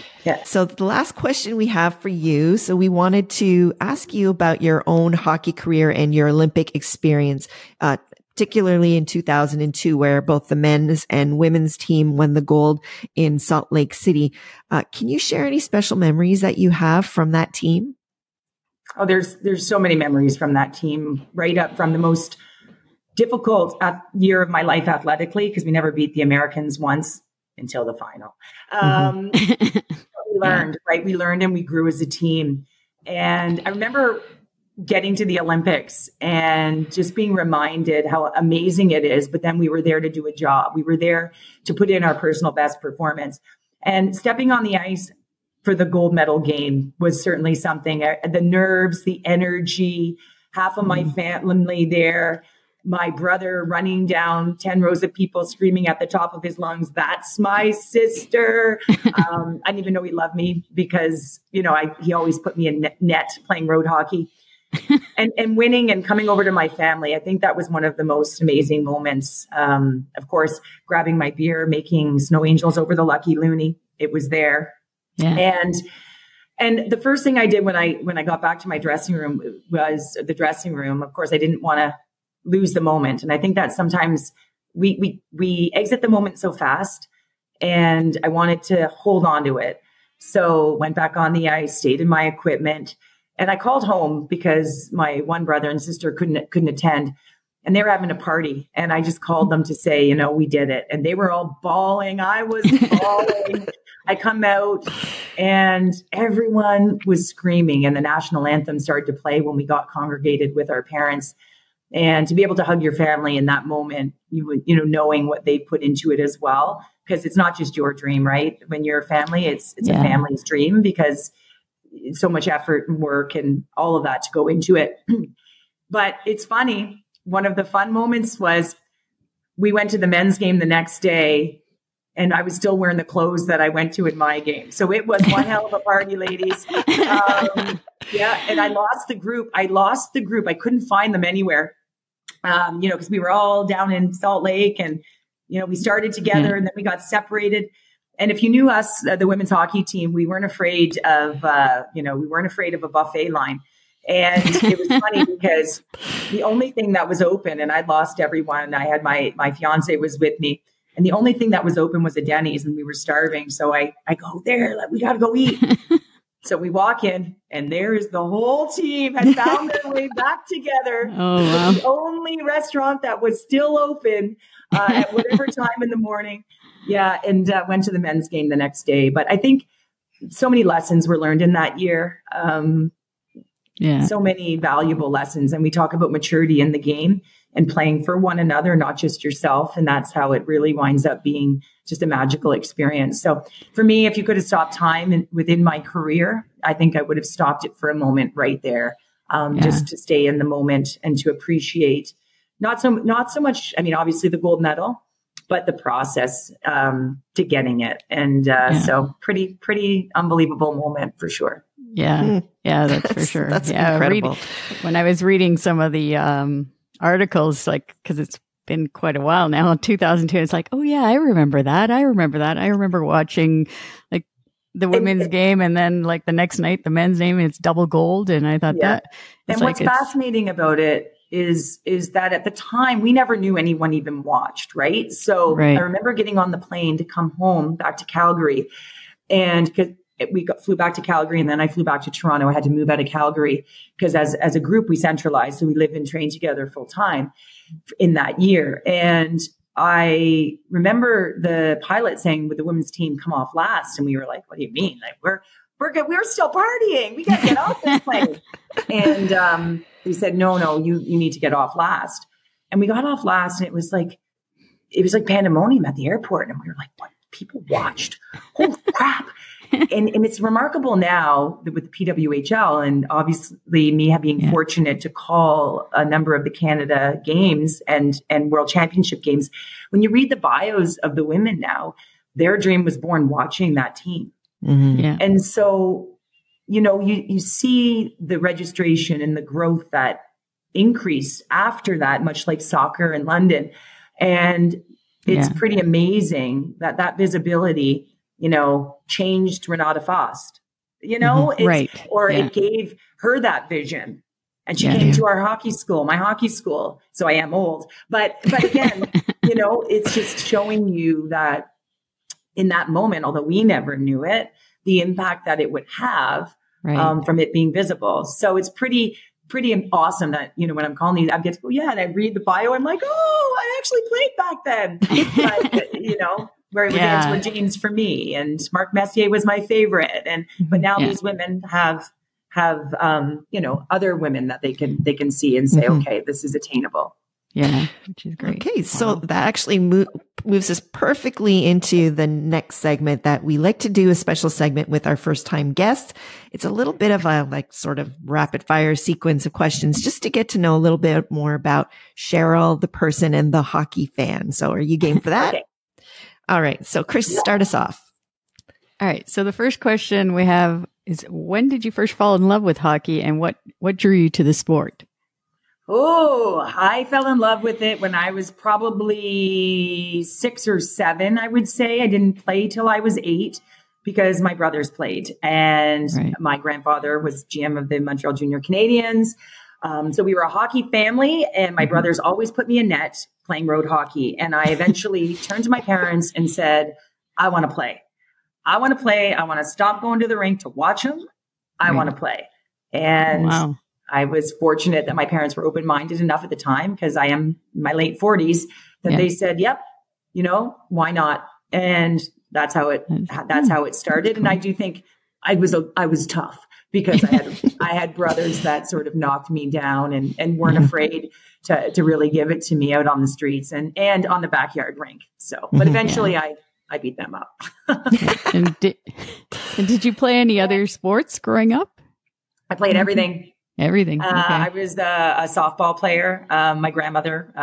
So the last question we have for you. So we wanted to ask you about your own hockey career and your Olympic experience, particularly in 2002, where both the men's and women's team won the gold in Salt Lake City. Can you share any special memories that you have from that team? Oh, there's so many memories from that team, right up from the most difficult year of my life athletically, because we never beat the Americans once until the final. We learned, right? We learned and we grew as a team. And I remember getting to the Olympics and just being reminded how amazing it is. But then we were there to do a job. We were there to put in our personal best performance. And stepping on the ice for the gold medal game was certainly something. The nerves, the energy, half of my family there, my brother running down 10 rows of people screaming at the top of his lungs, "That's my sister." I didn't even know he loved me because, he always put me in net playing road hockey. and winning and coming over to my family. I think that was one of the most amazing moments. Of course, grabbing my beer, making snow angels over the Lucky Looney. It was there. Yeah. And the first thing I did when I got back to my dressing room was the dressing room. Of course, I didn't want to lose the moment. And I think that sometimes we exit the moment so fast, and I wanted to hold on to it. So went back on the ice, stayed in my equipment, and I called home because my one brother and sister couldn't attend, and they were having a party. And I just called them to say, we did it. And they were all bawling. I was bawling. I come out and everyone was screaming, and the national anthem started to play when we got congregated with our parents. And to be able to hug your family in that moment, knowing what they put into it as well, because it's not just your dream, right? When you're a family, it's a family's dream, because it's so much effort and work and all of that to go into it. But it's funny. One of the fun moments was we went to the men's game the next day, and I was still wearing the clothes that I went to in my game. So it was one hell of a party, ladies. And I lost the group. I couldn't find them anywhere, because we were all down in Salt Lake, and, we started together and then we got separated. And if you knew us, the women's hockey team, we weren't afraid of, a buffet line. And it was funny because the only thing that was open, and I'd lost everyone. I had my fiance was with me. And the only thing that was open was a Denny's, and we were starving. So I go there, we got to go eat. So we walk in, and there's the whole team had found their way back together. Oh, wow. The only restaurant that was still open at whatever time in the morning. Yeah. And went to the men's game the next day. But I think so many lessons were learned in that year. So many valuable lessons. And we talk about maturity in the game and playing for one another, not just yourself. And that's how it really winds up being just a magical experience. So for me, if you could have stopped time within my career, I think I would have stopped it for a moment right there, just to stay in the moment and to appreciate not so much, obviously the gold medal, but the process to getting it. And so pretty unbelievable moment for sure. Yeah. Yeah, that's for sure. That's incredible. When I was reading some of the articles, because it's been quite a while now, in 2002, it's like, oh yeah, I remember that. I remember watching the women's game, and then the next night, the men's game, and it's double gold. And I thought that. And what's fascinating about it is that at the time we never knew anyone even watched, right? So I remember getting on the plane to come home back to Calgary, and flew back to Calgary, and then I flew back to Toronto. I had to move out of Calgary because as a group, we centralized. So we live and train together full time in that year. And I remember the pilot saying, "Would the women's team come off last?" And we were like, "What do you mean? We're good. We're still partying. We got to get off this plane." And he said, no, you need to get off last. And we got off last, and it was like pandemonium at the airport. And we were like, people watched. Holy crap. And it's remarkable now with the PWHL, and obviously me being fortunate to call a number of the Canada games and World Championship games. When you read the bios of the women now, their dream was born watching that team. Mm-hmm. Yeah. And so, you see the registration and the growth that increased after that, much like soccer in London. And it's pretty amazing that visibility, changed Renata Fost, right. Or it gave her that vision. And she came to our hockey school, my hockey school. So I am old, but again, it's just showing you that in that moment, although we never knew it, the impact that it would have from it being visible. So it's pretty awesome that, when I'm calling these, I get to go, and I read the bio. I'm like, oh, I actually played back then. But, where it was Angela James for me, and Marc Messier was my favorite. But now these women have other women that they can see and say, okay, this is attainable. Yeah, which is great. Okay, so that actually moves us perfectly into the next segment that we like to do, a special segment with our first time guests. It's a little bit of a sort of rapid fire sequence of questions just to get to know a little bit more about Cheryl, the person, and the hockey fan. So are you game for that? Okay. All right. So Chris, start us off. All right. So the first question we have is, when did you first fall in love with hockey, and what drew you to the sport? Oh, I fell in love with it when I was probably 6 or 7, I would say. I didn't play till I was 8 because my brothers played, and my grandfather was GM of the Montreal Junior Canadiens. So we were a hockey family, and my brothers always put me in net playing road hockey. And I eventually turned to my parents and said, I want to play. I want to play. I want to stop going to the rink to watch them. I want to play. And I was fortunate that my parents were open-minded enough at the time, because I am in my late 40s, that they said, yep, why not? And that's how it started. And I do think I was tough, because I had brothers that sort of knocked me down and weren't afraid to really give it to me out on the streets and on the backyard rink. So, but eventually I beat them up. And did you play any other sports growing up? I played everything. Everything. Okay. I was a softball player. My grandmother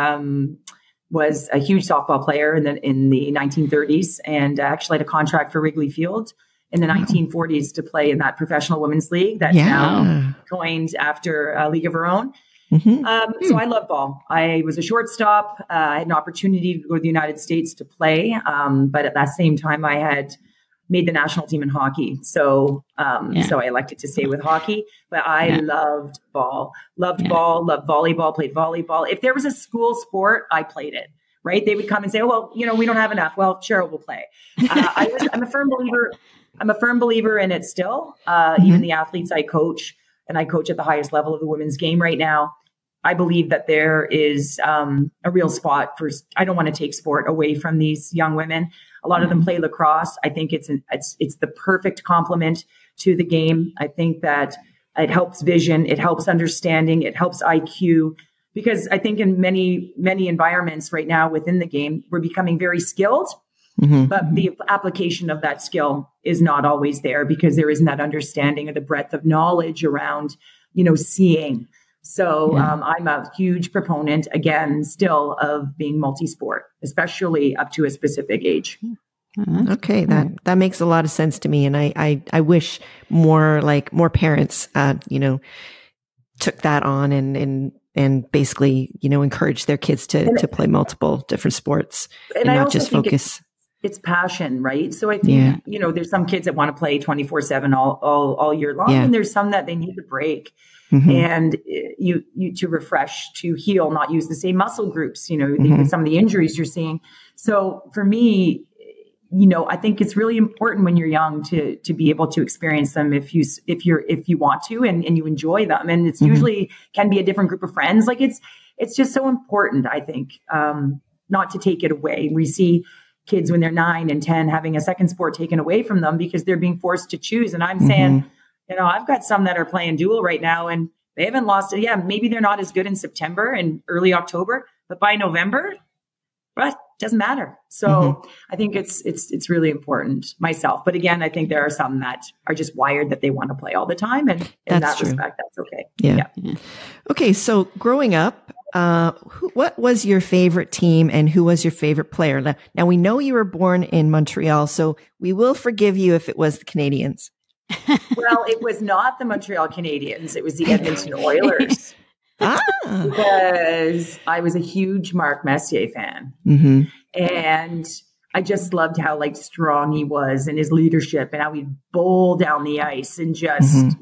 was a huge softball player in the 1930s, and actually had a contract for Wrigley Field in the 1940s to play in that professional women's league that's now coined after a league of her own. So I love ball. I was a shortstop. I had an opportunity to go to the United States to play. But at that same time, I had made the national team in hockey. So I elected to stay with hockey, but I loved ball, loved volleyball, played volleyball. If there was a school sport, I played it, right? They would come and say, oh, well, we don't have enough. Well, Cheryl will play. I'm a firm believer in it still. Even the athletes I coach, and I coach at the highest level of the women's game right now, I believe that there is a real spot for, I don't want to take sport away from these young women. A lot of them play lacrosse. I think it's the perfect complement to the game. I think that it helps vision, it helps understanding, it helps IQ, because I think in many, many environments right now within the game, we're becoming very skilled, but the application of that skill is not always there, because there isn't that understanding of the breadth of knowledge around, seeing. So I'm a huge proponent, again, still of being multi-sport, especially up to a specific age. Okay, that makes a lot of sense to me, and I wish more parents, took that on and basically, encourage their kids to play multiple different sports and not just focus. It's passion, right? So I think, there's some kids that want to play 24/7 all year long, and there's some that they need a break. And you to refresh, to heal, not use the same muscle groups, with some of the injuries you're seeing. So for me, I think it's really important when you're young to be able to experience them if you want to, and you enjoy them. And it's usually can be a different group of friends. Like it's just so important, I think, not to take it away. We see kids when they're 9 and 10 having a second sport taken away from them because they're being forced to choose. And I'm saying, I've got some that are playing dual right now and they haven't lost it. Yeah, maybe they're not as good in September and early October, but by November, doesn't matter. So I think it's really important myself. But again, I think there are some that are just wired that they want to play all the time. And in that respect, that's okay. Yeah. Okay. So growing up, what was your favorite team and who was your favorite player? Now we know you were born in Montreal, so we will forgive you if it was the Canadiens. Well, it was not the Montreal Canadiens. It was the Edmonton Oilers. Because I was a huge Mark Messier fan. And I just loved how like strong he was and his leadership and how he'd bowl down the ice and just,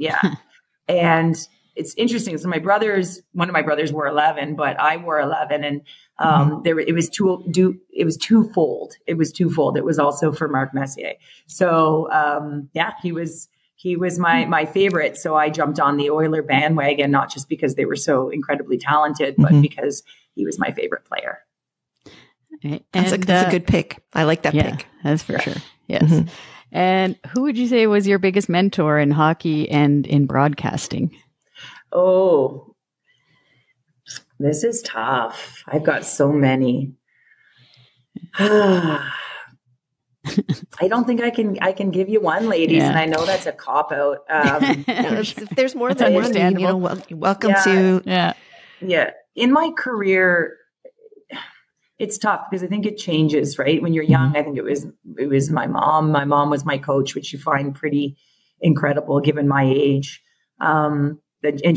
And it's interesting. So one of my brothers wore 11, but I wore 11 and, it was twofold. It was also for Mark Messier. So, he was my favorite. So I jumped on the Oiler bandwagon, not just because they were so incredibly talented, but because he was my favorite player. That's a good pick. I like that pick. That's for sure. Yes. And who would you say was your biggest mentor in hockey and in broadcasting? Oh, this is tough. I've got so many. I don't think I can give you one, ladies, and I know that's a cop out. If there's more than one, welcome to. In my career, it's tough because I think it changes, right? When you're young, I think it was my mom. My mom was my coach, which you find pretty incredible given my age. And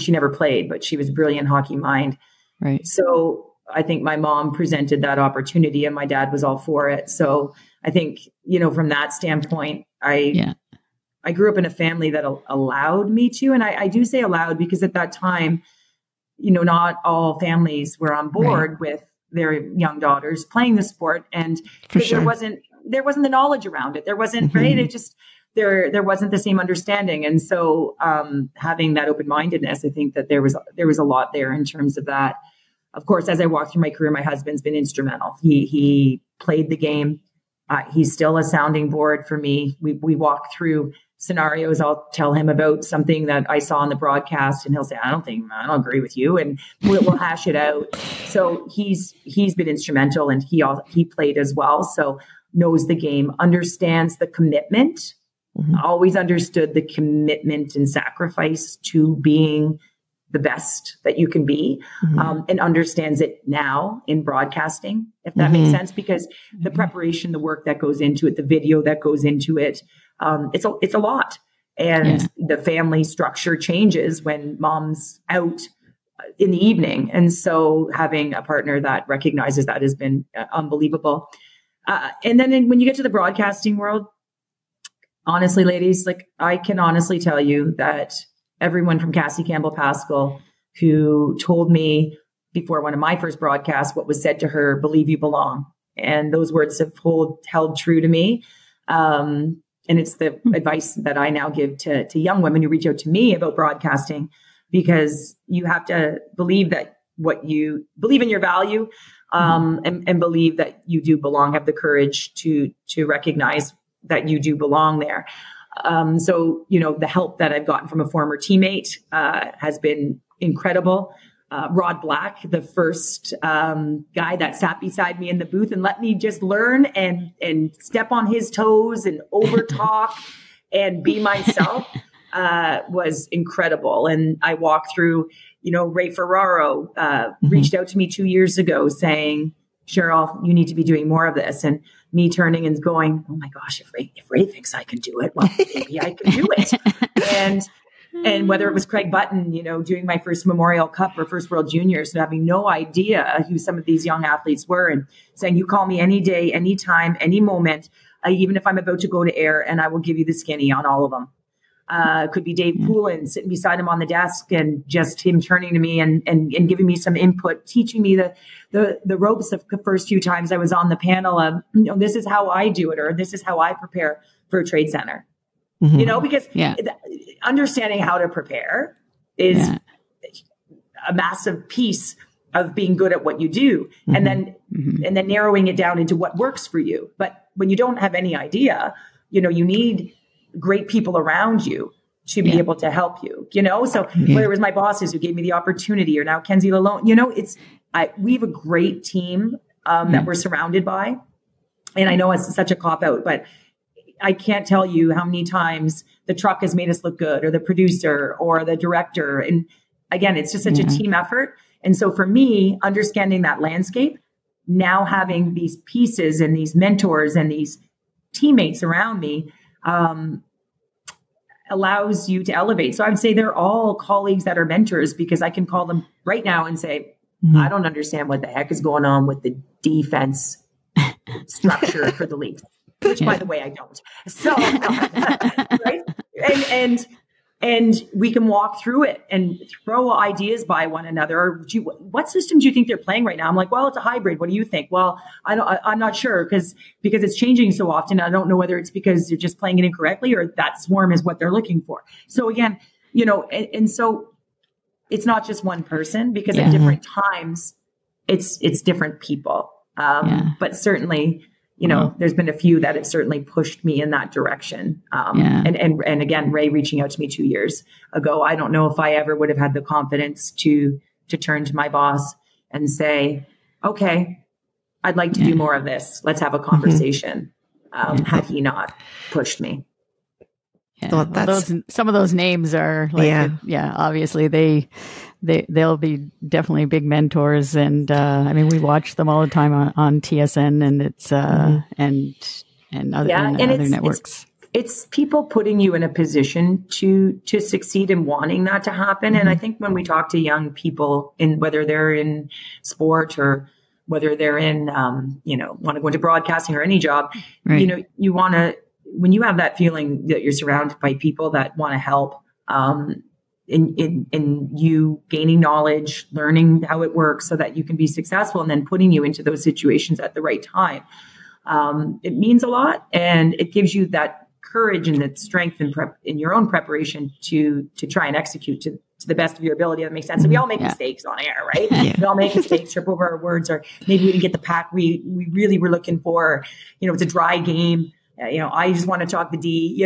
she never played, but she was a brilliant hockey mind. Right. So I think my mom presented that opportunity and my dad was all for it. So I think, from that standpoint, I grew up in a family that allowed me to, and I do say allowed because at that time, not all families were on board with their young daughters playing the sport. And there wasn't the knowledge around it. There wasn't, right. It just, there wasn't the same understanding. And so, having that open-mindedness, I think that there was a lot there in terms of that. Of course, as I walk through my career, my husband's been instrumental. He played the game. He's still a sounding board for me. We walk through scenarios. I'll tell him about something that I saw on the broadcast and he'll say, I don't agree with you. And we'll hash it out. So he's been instrumental and he played as well. So knows the game, understands the commitment, always understood the commitment and sacrifice to being the best that you can be, and understands it now in broadcasting, if that makes sense, because the preparation, the work that goes into it, the video that goes into it, it's a lot. And the family structure changes when mom's out in the evening. And so having a partner that recognizes that has been unbelievable. And then when you get to the broadcasting world, honestly, ladies, like I can honestly tell you that everyone from Cassie Campbell-Pascal, who told me before one of my first broadcasts what was said to her, believe you belong. And those words have held true to me. And it's the advice that I now give to young women who reach out to me about broadcasting, because you have to believe that what you believe in your value, and believe that you do belong, have the courage to recognize that you do belong there. So, the help that I've gotten from a former teammate has been incredible. Rod Black, the first guy that sat beside me in the booth and let me just learn and step on his toes and over talk and be myself, was incredible. And I walked through, Ray Ferraro reached out to me 2 years ago saying, Cheryl, you need to be doing more of this. And me turning and going, oh my gosh, if Ray thinks I can do it, well, maybe I can do it. And whether it was Craig Button, doing my first Memorial Cup or first World Juniors, and having no idea who some of these young athletes were, and saying, you call me any day, any time, any moment, even if I'm about to go to air, and I will give you the skinny on all of them. Could be Dave Poulin sitting beside him on the desk and just him turning to me and giving me some input, teaching me the ropes of the first few times I was on the panel of, this is how I do it, or this is how I prepare for a trade center. Because understanding how to prepare is a massive piece of being good at what you do, and then narrowing it down into what works for you. But when you don't have any idea, you need great people around you to be able to help you, so whether it was my bosses who gave me the opportunity or now Kenzie Lalone, we have a great team that we're surrounded by. And I know it's such a cop out, but I can't tell you how many times the truck has made us look good, or the producer or the director. And again, it's just such a team effort. And so for me, understanding that landscape, now having these pieces and these mentors and these teammates around me, allows you to elevate. So I would say they're all colleagues that are mentors, because I can call them right now and say, I don't understand what the heck is going on with the defense structure for the league, which by the way, I don't. So, right. And we can walk through it and throw ideas by one another. Or what system do you think they're playing right now? I'm like, well, it's a hybrid. What do you think? Well, I'm not sure because it's changing so often. I don't know whether it's because you're just playing it incorrectly or that swarm is what they're looking for. So again, and so it's not just one person, because at different times it's different people. But certainly, there's been a few that have certainly pushed me in that direction. And again, Ray reaching out to me 2 years ago, I don't know if I ever would have had the confidence to turn to my boss and say, okay, I'd like to do more of this. Let's have a conversation. Had he not pushed me. Yeah. Some of those names are like, obviously they'll be definitely big mentors. And, we watch them all the time on TSN, and it's, and other networks. It's people putting you in a position to succeed and wanting that to happen. And I think when we talk to young people, whether they're in sport or whether they're in, want to go into broadcasting or any job, right. You want to, when you have that feeling that you're surrounded by people that want to help, in you gaining knowledge, learning how it works so that you can be successful, and then putting you into those situations at the right time, it means a lot, and it gives you that courage and that strength in your own preparation to try and execute to the best of your ability. That makes sense. So we all make mistakes on air, right? We all make mistakes, trip over our words, or maybe we didn't get the pack we really were looking for. It's a dry game. I just want to talk the D,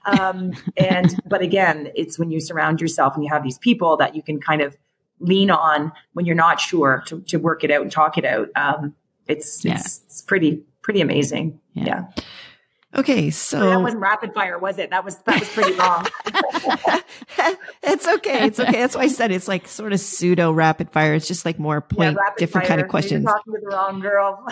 but again, it's when you surround yourself and you have these people that you can kind of lean on when you're not sure to work it out and talk it out. It's pretty amazing. Yeah. Okay, so that wasn't rapid fire, was it? That was pretty long. It's okay. That's why I said it's like sort of pseudo rapid fire. It's just like more different kind of questions. You're talking to the wrong girl.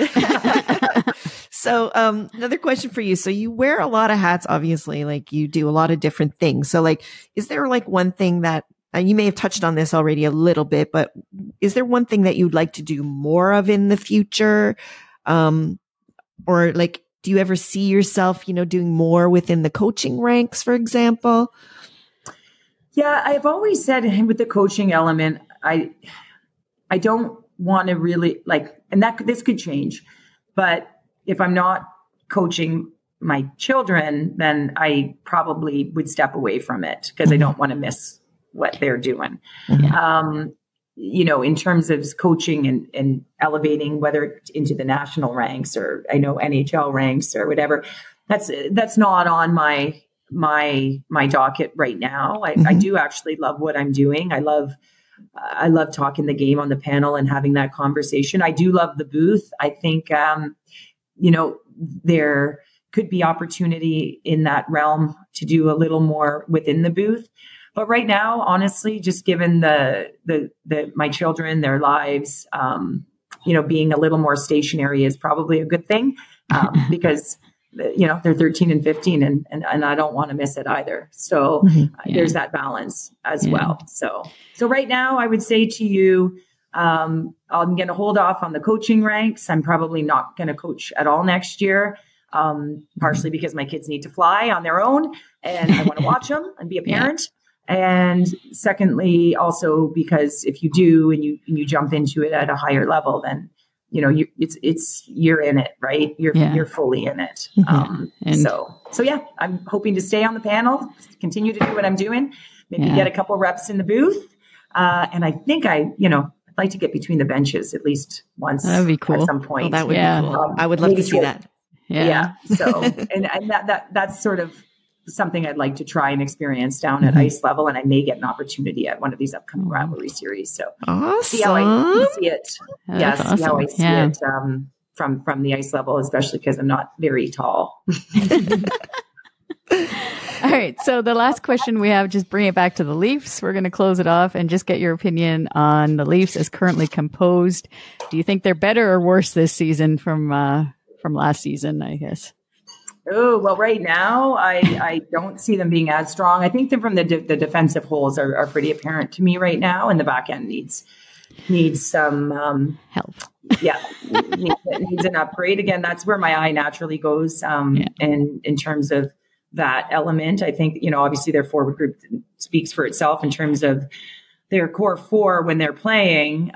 So, another question for you. So you wear a lot of hats, obviously, like you do a lot of different things. So like, is there like one thing that you may have touched on this already a little bit, but is there one thing that you'd like to do more of in the future? Or like, do you ever see yourself, doing more within the coaching ranks, for example? Yeah, I've always said with the coaching element, I don't want to really and this could change, but if I'm not coaching my children, then I probably would step away from it because I don't want to miss what they're doing. In terms of coaching and elevating, whether into the national ranks or I know NHL ranks or whatever, that's not on my docket right now. I do actually love what I'm doing. I love talking the game on the panel and having that conversation. I do love the booth. I think, there could be opportunity in that realm to do a little more within the booth. But right now, honestly, just given my children, their lives, being a little more stationary is probably a good thing because, they're 13 and 15 and I don't want to miss it either. So there's that balance as well. So right now I would say to you, I'm going to hold off on the coaching ranks. I'm probably not going to coach at all next year. Partially because my kids need to fly on their own and I want to watch them and be a parent. And secondly, also because if you do and you jump into it at a higher level, then you're in it, right? You're fully in it. So I'm hoping to stay on the panel, continue to do what I'm doing, maybe get a couple reps in the booth, and I think I'd like to get between the benches at least once. That'd be cool. At some point. Well, that would be cool. I would love to see that. Yeah. So and that's sort of something I'd like to try and experience down at ice level, and I may get an opportunity at one of these upcoming rivalry series. So see how I see it. That's See how I awesome. see it from the ice level, especially because I'm not very tall. All right. So the last question we have, just bring it back to the Leafs. We're going to close it off and just get your opinion on the Leafs as currently composed. Do you think they're better or worse this season from last season, I guess? Oh, well, right now, I don't see them being as strong. I think that from the defensive holes are pretty apparent to me right now, and the back end needs some help. Yeah, needs an upgrade. Again, that's where my eye naturally goes in terms of that element. I think, obviously their forward group speaks for itself in terms of their core four when they're playing,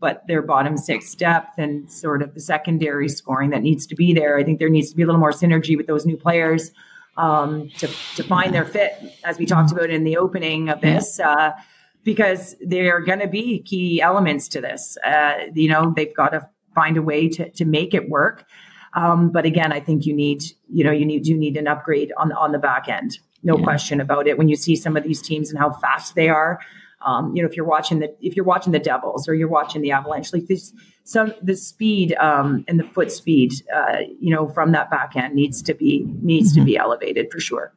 but their bottom six depth and sort of the secondary scoring that needs to be there. I think there needs to be a little more synergy with those new players to find their fit, as we talked about in the opening of this, because they're going to be key elements to this. They've got to find a way to make it work. But again, I think you need an upgrade on the back end. No question about it. When you see some of these teams and how fast they are, if you're watching the Devils or you're watching the Avalanche, like the speed and the foot speed, from that back end needs to be elevated for sure.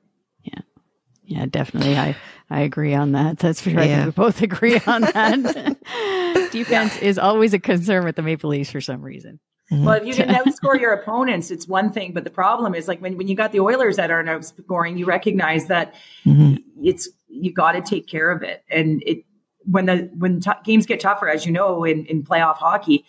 Yeah, definitely. I agree on that. That's for sure. I think we both agree on that. Defense is always a concern with the Maple Leafs for some reason. Well, if you can outscore your opponents, it's one thing. But the problem is, like when you got the Oilers that aren't outscoring, you recognize that you got to take care of it. And when games get tougher, as you know, in playoff hockey,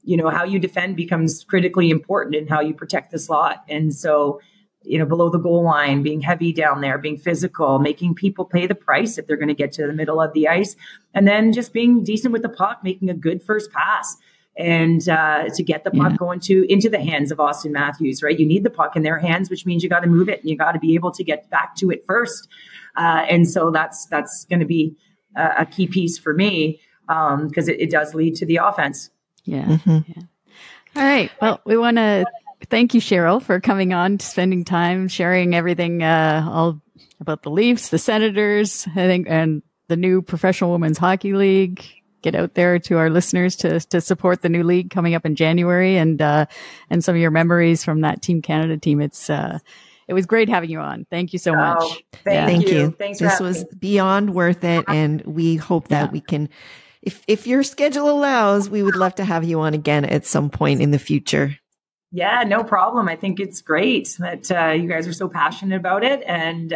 how you defend becomes critically important in how you protect the slot. And so, below the goal line, being heavy down there, being physical, making people pay the price if they're going to get to the middle of the ice, and then just being decent with the puck, making a good first pass. And to get the puck going into the hands of Austin Matthews, right? You need the puck in their hands, which means you got to move it and you got to be able to get back to it first. And so that's going to be a key piece for me because it does lead to the offense. Yeah. All right. Well, we want to thank you, Cheryl, for coming on, spending time sharing everything all about the Leafs, the Senators, I think, and the new Professional Women's Hockey League. Get out there to our listeners to support the new league coming up in January and some of your memories from that Team Canada team. It was great having you on. Thank you so much. Thank you. Thanks. This was beyond worth it. And we hope that we can, if your schedule allows, we would love to have you on again at some point in the future. Yeah, no problem. I think it's great that you guys are so passionate about it and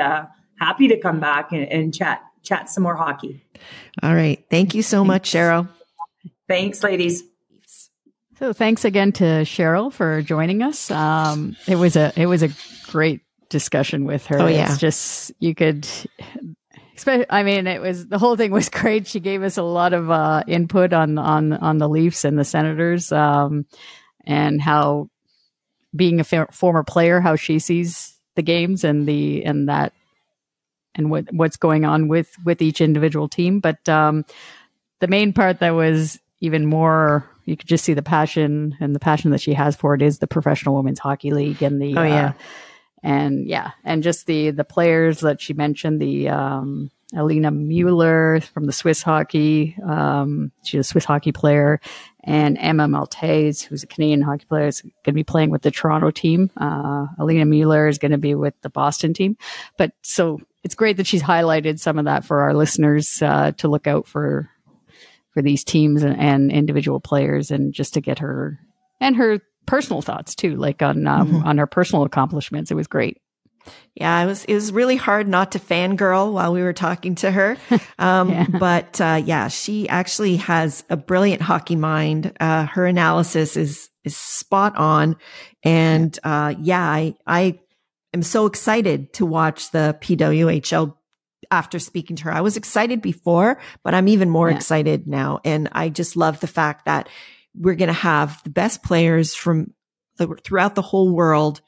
happy to come back and chat some more hockey. All right. Thank you so much, Cheryl. Thanks, ladies. So thanks again to Cheryl for joining us. It was a great discussion with her. Oh, yeah. It's just, you could expect, the whole thing was great. She gave us a lot of input on the Leafs and the Senators, and how being a former player, how she sees the games and what's going on with each individual team. But the main part that was even more, you could just see the passion that she has for it is the Professional Women's Hockey League and and just the players that she mentioned, the Alina Mueller from the Swiss hockey. She's a Swiss hockey player, and Emma Maltese, who's a Canadian hockey player, is going to be playing with the Toronto team. Alina Mueller is going to be with the Boston team. But so it's great that she's highlighted some of that for our listeners to look out for these teams and individual players, and just to get her and her personal thoughts too, like on her personal accomplishments. It was great. Yeah, it was really hard not to fangirl while we were talking to her. But she actually has a brilliant hockey mind. Her analysis is spot on. And I am so excited to watch the PWHL after speaking to her. I was excited before, but I'm even more excited now. And I just love the fact that we're going to have the best players from throughout the whole world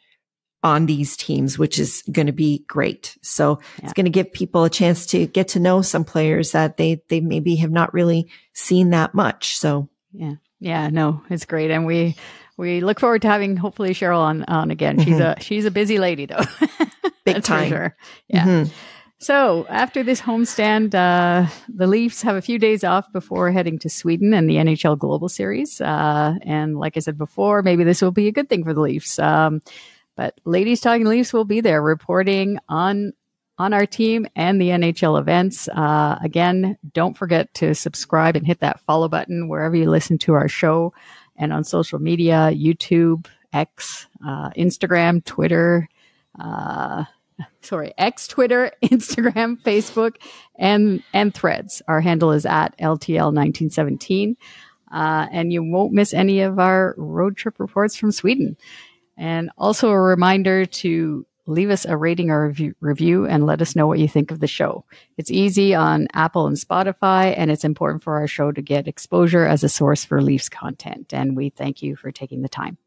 on these teams, which is going to be great. So it's going to give people a chance to get to know some players that they maybe have not really seen that much. So no, it's great. And We look forward to having hopefully Cheryl on again. She's a busy lady though. Big time. For sure. Yeah. Mm-hmm. So after this homestand, the Leafs have a few days off before heading to Sweden and the NHL Global Series. And like I said before, maybe this will be a good thing for the Leafs. But Ladies Talking Leafs will be there reporting on our team and the NHL events. Again, don't forget to subscribe and hit that follow button wherever you listen to our show, and on social media, YouTube, X, Instagram, Twitter, X, Twitter, Instagram, Facebook, and Threads. Our handle is at LTL1917. And you won't miss any of our road trip reports from Sweden. And also a reminder to leave us a rating or review and let us know what you think of the show. It's easy on Apple and Spotify, and it's important for our show to get exposure as a source for Leafs content. And we thank you for taking the time.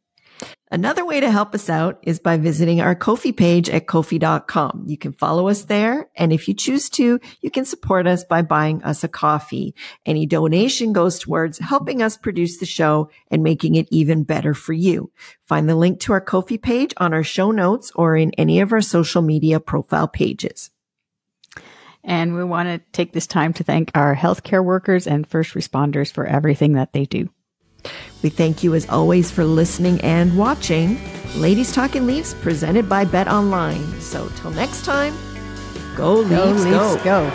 Another way to help us out is by visiting our Ko-fi page at Ko-fi.com. You can follow us there. And if you choose to, you can support us by buying us a coffee. Any donation goes towards helping us produce the show and making it even better for you. Find the link to our Ko-fi page on our show notes or in any of our social media profile pages. And we want to take this time to thank our healthcare workers and first responders for everything that they do. We thank you as always for listening and watching Ladies Talking Leafs presented by Bet Online. So till next time, go Leafs, go.